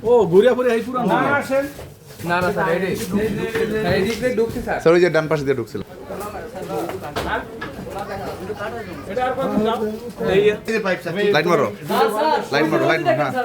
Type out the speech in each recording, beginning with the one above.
ও ঘুরিয়া ফুরিয়া এই পুরান না আসেন না না স্যার এদিক দিয়ে ঢুকছে স্যার স্যার ওই যে ডান পাশে দিয়ে ঢুকছিল এটা আর কত দাও এই যে পাইপ স্যার লাইট মারো লাইট মারো লাইট মারো হ্যাঁ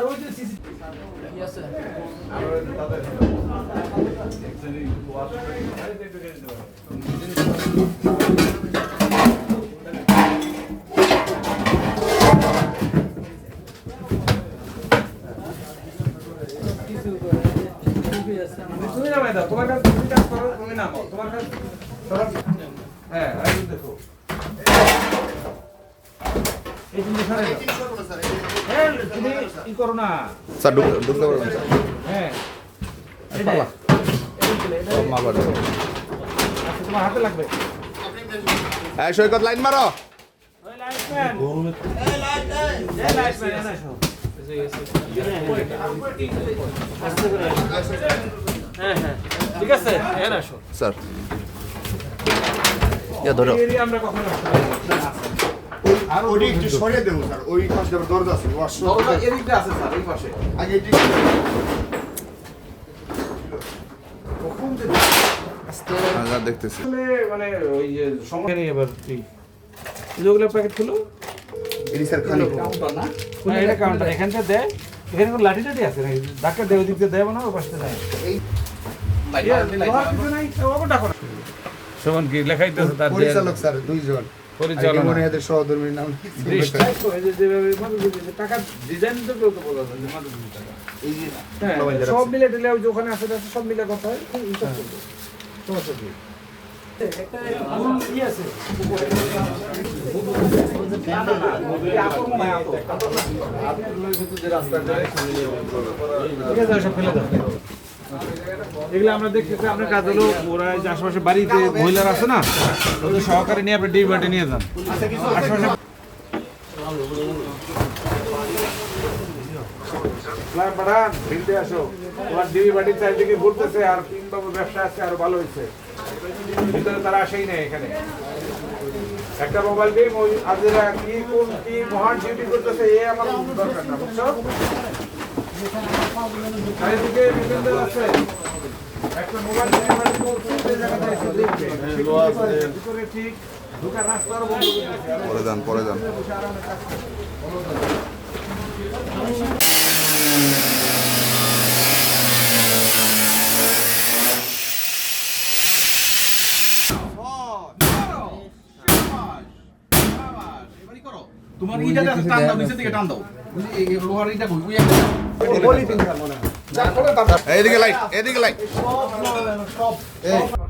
তুমি না দাও তোমার কাছে তুমি কাজ করো তুমি নামো তোমার কাছে হ্যাঁ আই দেখো এই তুমি স্যার হ্যাঁ তুমি কি করো না স্যার ঢুকতে পারবেন স্যার হ্যাঁ এটা মাল বাড়ি তোমার হাতে লাগবে এই সৈকত লাইন মারো ওই লাইটম্যান এই লাইটম্যান এসো হ্যাঁ হ্যাঁ ঠিক আছে এখানে আসো স্যার ইয়া ধরো এই আমরা কখনো আর ওই একটু সরিয়ে দেবো স্যার ওই পাশে দরজা আছে দরজা এদিকটা আছে স্যার এই পাশে আগে এটি হ্যাঁ দেখতেছি মানে ওই যে সময় নেই এবার ঠিক যেগুলো প্যাকেট খুলো এটি স্যার খালি হ্যাঁ এটা কাউন্টার এখানটা দেয় এখানে কোনো লাঠি টাঠি আছে নাকি ধাক্কা দেয় ওই দিক দিয়ে দেবো না ওই পাশে দেয় শোভন কি লেখাইতেছে তার পরিচালক স্যার দুইজন পরিচালনা মনে এদের সহধর্মীর নাম টাকা ডিজাইন তো কেউ তো বলা যায় যে মাত্র 2 টাকা এই যে হ্যাঁ সব মিলে দিলে ওই যে ওখানে আছে সব মিলে কথা হয় সমস্যা কি একটা ই আছে এগুলো আমরা দেখতেছি আপনার কাজ হলো ওরা যে আশেপাশে বাড়িতে মহিলারা আছে না ওদের সহকারে নিয়ে আপনি ডিবি বাটে নিয়ে যান আশেপাশে পাঠান ফিল্ডে আসো তোমার ডিবি বাটির চারিদিকে ঘুরতেছে আর তিনবাবু ব্যবসা আছে আরো ভালো হয়েছে ভিতরে তারা আসেই নেই এখানে একটা মোবাইল দিয়ে আজরা কি কোন কি মহান ডিউটি করতেছে এ আমার দরকার না বুঝছো চারিদিকে বিভিন্ন আছে একটা মোবাইল দিয়ে করতে জায়গাটা এসে দেখবে ভিতরে ঠিক ঢোকার রাস্তা আরো বন্ধ করে দিয়েছে পরে যান তোমার ইটাতে আছে টান দাও নিচে থেকে টান দাও বুঝি এই লোহার ইটা কই ওই এইদিকে লাইট সব